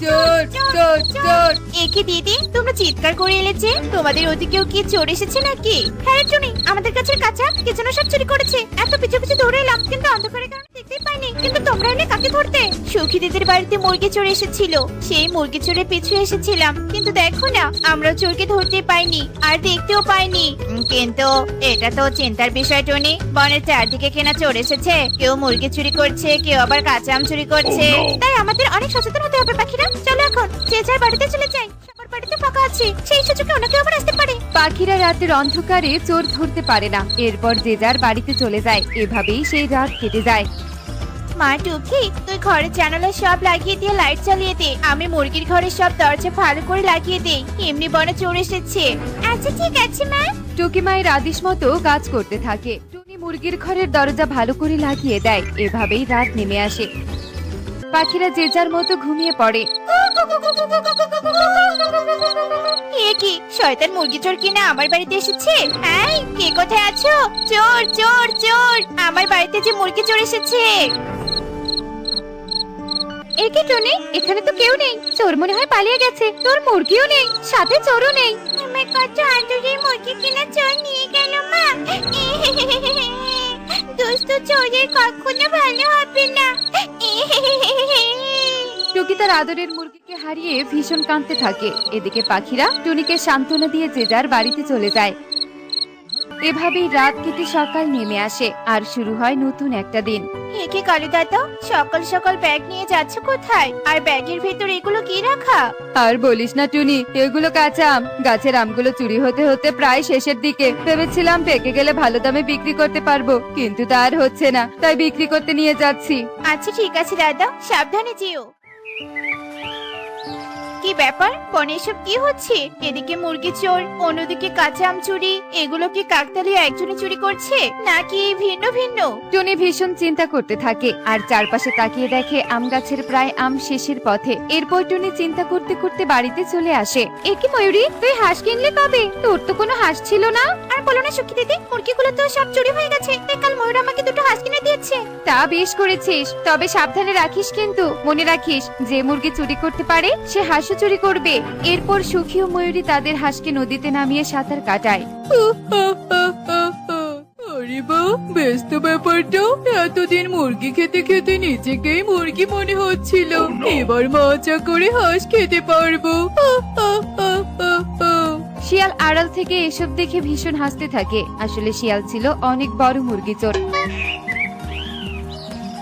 চোর চোর চোর। একে দিদি, তোমরা চিৎকার করে এলেছে, তোমাদের ওদিকেও কি চোর এসেছে নাকি? হ্যাঁ টুনি, আমাদের কাছে কাঁচা কি যেন সব চুরি করেছে। এত পিছু পিছু ধরে এলাম, কিন্তু অন্ধকারের কারণে দেখতেই পাইনি। কিন্তু তোমরা এলে কাকে ধরতে? সুখী দিদির বাড়িতে মুরগি চোর এসেছিল, সেই মুরগি চোরের পিছু এসেছিলাম, কিন্তু দেখো না, আমরা চোরকে ধরতে পাইনি আর দেখতেও পাইনি। কিন্তু এটা তো চিন্তার বিষয় টুনি, বনের চারদিকে কেনা চোর এসেছে, কেউ মুরগি চুরি করছে, কেউ আবার কাঁচা আম চুরি করছে। তাই আমাদের অনেক সচেতন হতে হবে পাখিরা। চলো এখন যে যার বাড়িতে চলে যাই, সবার বাড়িতে ফাঁকা আছে, সেই সুযোগে অনেকে আবার আসতে পারে। পাখিরা রাতের অন্ধকারে চোর ধরতে পারে না, এরপর যে যার বাড়িতে চলে যায়। এভাবেই সেই রাত কেটে যায়। মা টুকি, তুই ঘরের জানালা সব লাগিয়ে দিয়ে লাইট চালিয়ে দে, আমি মুরগির ঘরের সব দরজা ভালো করে লাগিয়ে দেই, এমনি বনে চোর এসেছে। আচ্ছা ঠিক আছে মা। টুকি মায়ের আদেশ মতো কাজ করতে থাকে। টুনি মুরগির ঘরের দরজা ভালো করে লাগিয়ে দেয়। এভাবেই রাত নেমে আসে। পাখিরা যে যার মতো ঘুমিয়ে পড়ে। এ কি শয়তান মুরগি চোর কিনা আমার বাড়িতে এসেছে? এই কে কোথায় আছো? চোর চোর চোর, আমার বাড়িতে যে মুরগি চোর এসেছে। একে টুনি, এখানে তো কেউ নেই, চোর মনে হয় পালিয়ে গেছে। তোর মুরগিও নেই, সাথে চোরও নেই। আমার কত আদরের মুরগি কিনা চোর নিয়ে গেল মা। দুষ্ট চোরের কখনো ভালো হবে না। টুকি তার আদরের মুরগিকে হারিয়ে ভীষণ কাঁদতে থাকে। এদিকে পাখিরা টুনিকে সান্ত্বনা দিয়ে যে যার বাড়িতে চলে যায়। এভাবেই রাত কেটে সকাল নেমে আসে আর শুরু হয় নতুন একটা দিন। একে কালু দাদা, সকাল সকাল ব্যাগ নিয়ে যাচ্ছ কোথায়? আর ব্যাগের ভেতর এগুলো কি রাখা? আর বলিস না টুনি, এগুলো কাঁচা আম। গাছের আমগুলো চুরি হতে হতে প্রায় শেষের দিকে। ভেবেছিলাম পেকে গেলে ভালো দামে বিক্রি করতে পারবো, কিন্তু তা আর হচ্ছে না, তাই বিক্রি করতে নিয়ে যাচ্ছি। আচ্ছা ঠিক আছে দাদা, সাবধানে যেও। কি ব্যাপার, বনে এসব কি হচ্ছে? এদিকে মুরগি চোর, অন্যদিকে কাঁচা আম চুরি। এগুলো কি কাকতালীয় একজনে চুরি করছে নাকি ভিন্ন ভিন্ন? টুনি ভীষণ চিন্তা করতে থাকে আর চারপাশে তাকিয়ে দেখে আম গাছের প্রায় আম শেষের পথে। এরপর টুনি চিন্তা করতে করতে বাড়িতে চলে আসে। এ কি ময়ূরী, তুই হাঁস কিনলি কবে? তোর তো কোনো হাঁস ছিল না। আর বলো না সুখী দিদি, মুরগিগুলো তো সব চুরি হয়ে গেছে, তাই কাল ময়ূর আমাকে দুটো হাঁস কিনে দিয়েছে। তা বেশ করেছিস, তবে সাবধানে রাখিস, কিন্তু মনে রাখিস যে মুরগি চুরি করতে পারে সে হাঁসও চুরি করবে। এরপর সুখী ও ময়ূরী তাদের হাঁসকে নদীতে নামিয়ে সাঁতার কাটায়। আরে বাহ, ব্যস্ত ব্যাপারটা। এতদিন মুরগি খেতে খেতে নিজেকেই মুরগি মনে হচ্ছিল, এবার মজা করে হাঁস খেতে পারবো। শিয়াল আড়াল থেকে এসব দেখে ভীষণ হাসতে থাকে। আসলে শিয়াল ছিল অনেক বড় মুরগি চোর।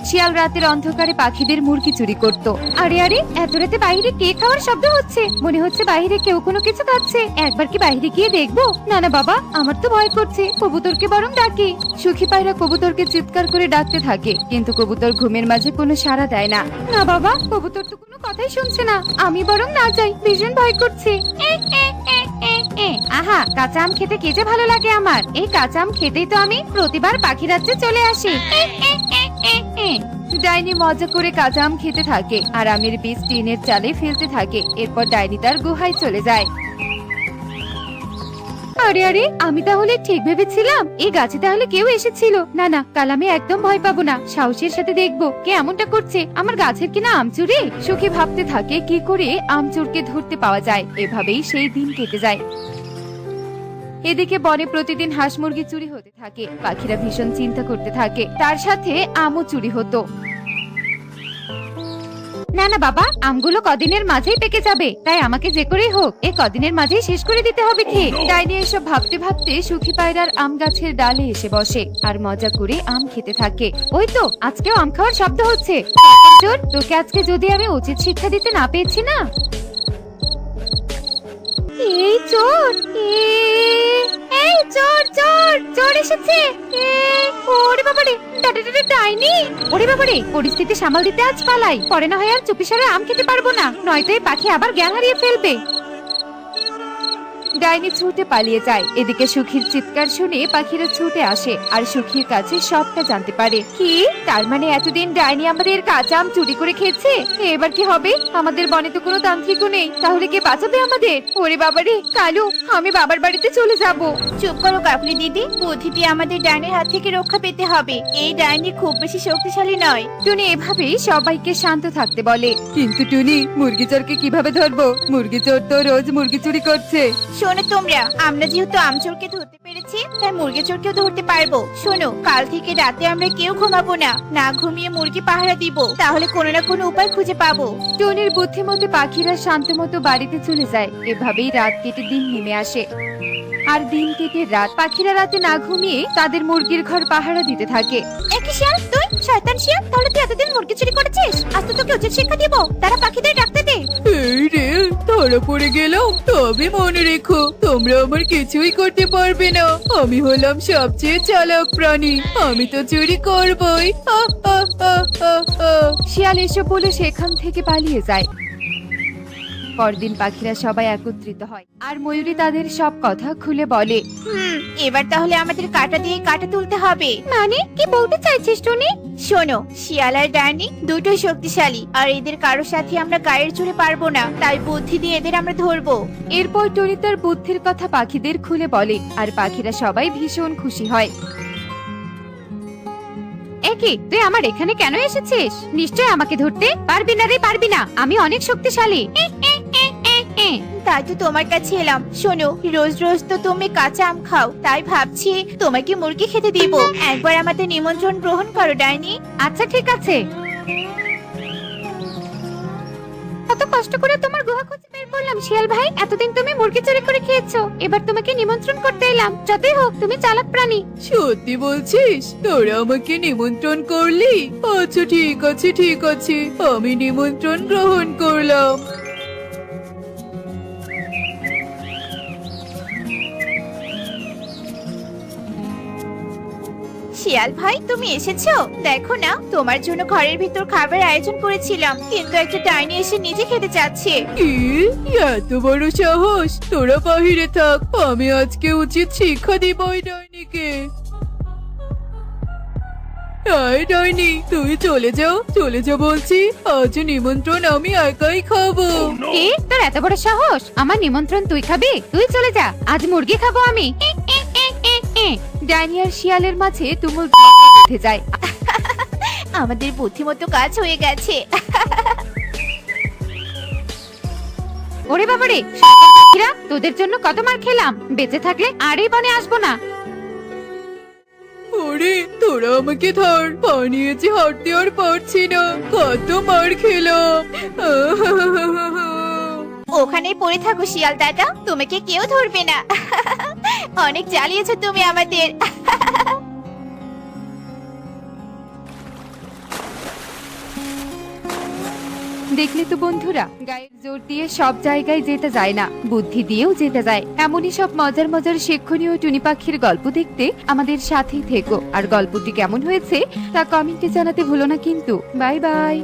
শিয়াল রাতের অন্ধকারে পাখিদের মুরগি চুরি করত। আরে আরে, এত রাতে বাইরে কে খাওয়ার শব্দ হচ্ছে? মনে হচ্ছে বাইরে কেউ কোনো কিছু খাচ্ছে। একবার কি বাইরে গিয়ে দেখবো? না না বাবা, আমার তো ভয় করছে। কবুতরকে বরং ডাকি। সুখী পায়রা কবুতরকে চিৎকার করে ডাকতে থাকে, কিন্তু কবুতর ঘুমের মাঝে কোনো সাড়া দেয় না। না বাবা, কবুতর তো কোনো কথাই শুনছে না। আমি বরং না যাই, ভীষণ ভয় করছে। আহা, কাঁচা আম খেতে কি যে ভালো লাগে আমার। এই কাঁচা আম খেতেই তো আমি প্রতিবার পাখি রাজ্যে চলে আসি। ডাইনি মজা করে কাঁচা আম খেতে থাকে আর আমের বীজ টিনের চালে ফেলতে থাকে। এরপর ডাইনি তার গুহায় চলে যায়। আরে আরে, আমি তাহলে ঠিক ভেবেছিলাম এই গাছে তাহলে কেউ এসেছিল। না না, কাল আমি একদম ভয় পাবো না, সাহসের সাথে দেখবো কে এমনটা করছে। আমার গাছের কিনা আম চুরি। সুখী ভাবতে থাকে কি করে আম চোরকে ধরতে পাওয়া যায়। এভাবেই সেই দিন কেটে যায়। এদিকে বনে প্রতিদিন হাঁস মুরগি চুরি হতে থাকে। পাখিরা ভীষণ চিন্তা করতে থাকে, তার সাথে আমও চুরি হতো। না না বাবা, আমগুলো কদিনের মাঝেই পেকে যাবে, তাই আমাকে যে করেই হোক এই কদিনের মাঝেই শেষ করে দিতে হবে খেয়ে। ডাইনি এসব ভাবতে ভাবতে সুখী পায়রার আম গাছের ডালে এসে বসে আর মজা করে আম খেতে থাকে। ওই তো, আজকেও আম খাওয়ার শব্দ হচ্ছে। চোর, তোকে আজকে যদি আমি উচিত শিক্ষা দিতে না পেয়েছি না। এই চোর, এই চোর চোর চোর এসেছে। ওরে বাবারে, ডাইনি। ওরে বাবারে, পরিস্থিতি সামাল দিতে আজ পালাই, পরে না হয় আর চুপিসারে আম খেতে পারবো না, নয়তো এই পাখি আবার জ্ঞান হারিয়ে ফেলবে। ডাইনি ছুটে পালিয়ে যায়। এদিকে সুখীর চিৎকার শুনে পাখিরা ছুটে আসে আর সুখীর কাছে সবটা জানতে পারে। কি, তার মানে এতদিন ডাইনি আমাদের কাঁচা আম চুরি করে খেয়েছে? এবার কি হবে? আমাদের বনে তো কোনো তান্ত্রিকও নেই, তাহলে কে বাঁচাবে আমাদের? ওরে বাবারে কালু, আমি বাবার বাড়িতে চলে যাব। চুপ করো কাকুলি দিদি, বুদ্ধি দিয়ে আমাদের ডাইনির হাত থেকে রক্ষা পেতে হবে। এই ডাইনি খুব বেশি শক্তিশালী নয়। টুনি এভাবেই সবাইকে শান্ত থাকতে বলে। কিন্তু টুনি, মুরগি চোরকে কিভাবে ধরবো? মুরগি চোর তো রোজ মুরগি চুরি করছে। শোনো তোমরা, আমরা যেহেতু আমচোরকে ধরতে পেরেছি, তাই মুরগি চোরকেও ধরতে পারবো। শোনো, কাল থেকে রাতে আমরা কেউ ঘুমাবো না, না ঘুমিয়ে মুরগি পাহারা দিব, তাহলে কোনো না কোনো উপায় খুঁজে পাবো। টুনির বুদ্ধিমতে পাখিরা শান্ত মতো বাড়িতে চলে যায়। এভাবেই রাত কেটে দিন নেমে আসে। আর দিন কেটে রাত, পাখিরা রাতে না ঘুমিয়ে তাদের মুরগির ঘর পাহারা দিতে থাকে। একই শিয়াল, তুই শয়তান শিয়াল, তাহলে তুই এতদিন মুরগি চুরি করেছিস? আজ তো তোকে উচিত শিক্ষা দিব। তারা পাখিদের ডাকতে দে। এই রে, ধরা পড়ে গেলাম। তবে মনে রেখো, তোমরা আমার কিছুই করতে পারবে না। আমি হলাম সবচেয়ে চালাক প্রাণী, আমি তো চুরি করবই। শিয়াল এসব বলে সেখান থেকে পালিয়ে যায়। পরদিন পাখিরা সবাই একত্রিত হয় আর ময়ূরী তাদের সব কথা খুলে বলে। এবার তাহলে আমাদের কাঁটা দিয়ে কাঁটা তুলতে হবে। মানে কি বলতে চাইছিস টুনি? শোনো, শিয়াল আর ডাইনি দুটোই শক্তিশালী, আর এদের কারোর সাথে আমরা গায়ের জোরে পারবো না, তাই বুদ্ধি দিয়ে এদের আমরা ধরবো। এরপর টুনি তার বুদ্ধির কথা পাখিদের খুলে বলে আর পাখিরা সবাই ভীষণ খুশি হয়। একি, তুই আমার এখানে কেন এসেছিস? নিশ্চয় আমাকে ধরতে পারবি না রে, পারবি না, আমি অনেক শক্তিশালী। তাই তো তোমার কাছে এলাম। শোনো, রোজ রোজ তো তুমি কাঁচা আম খাও, তাই ভাবছি তোমাকে মুরগি খেতে দিব। একবার আমাদের নিমন্ত্রণ গ্রহণ করো ডাইনি। আচ্ছা ঠিক আছে। কত কষ্ট করে তোমার গুহা খুঁজে বের করলাম শিয়াল ভাই, এতদিন তুমি মুরগি চুরি করে খেয়েছো, এবার তোমাকে নিমন্ত্রণ করতে এলাম। যতই হোক তুমি চালাক প্রাণী। সত্যি বলছিস? তোরা আমাকে নিমন্ত্রণ করলি? আচ্ছা ঠিক আছে, ঠিক আছে, আমি নিমন্ত্রণ গ্রহণ করলাম। শিয়াল ভাই, তুমি এসেছো? দেখো না, তোমার জন্য ঘরের ভিতর খাবার আয়োজন করেছিলাম, কিন্তু একটা ডাইনি এসে নিজে খেতে চাচ্ছে। কি, এত বড় সাহস? তোরা বাহিরে থাক, আমি আজকে উচিত শিক্ষা দিব ওই ডাইনিকে। আয় ডাইনি, তুই চলে যাও, চলে যা বলছি। আজ নিমন্ত্রণ আমি একাই খাবো। কি, তোর এত বড় সাহস? আমার নিমন্ত্রণ তুই খাবি? তুই চলে যা, আজ মুরগি খাবো আমি। ডাইনি আর শিয়ালের মাঝে তুমুল বেঁধে যায়। আমাদের বুদ্ধিমতো কাজ হয়ে গেছে। ওরে বাবারে, শয়তান পাখিরা, তোদের জন্য কত মার খেলাম, বেঁচে থাকলে আর এই বনে আসবো না। ওরে, তোরা আমাকে ধর, পানিয়ে যে হাঁটতে আর পারছি না, কত মার খেলাম। ওখানেই পড়ে থাকো শিয়াল দাদা, তোমাকে কেউ ধরবে না। অনেক জ্বালিয়েছো তুমি আমাদের। দেখলে তো বন্ধুরা, গায়ের জোর দিয়ে সব জায়গায় যেতে যায় না, বুদ্ধি দিয়েও যেতে যায়। এমনই সব মজার মজার শিক্ষণীয় টুনি পাখির গল্প দেখতে আমাদের সাথেই থেকো। আর গল্পটি কেমন হয়েছে তা কমেন্টে জানাতে ভুলো না কিন্তু। Bye bye.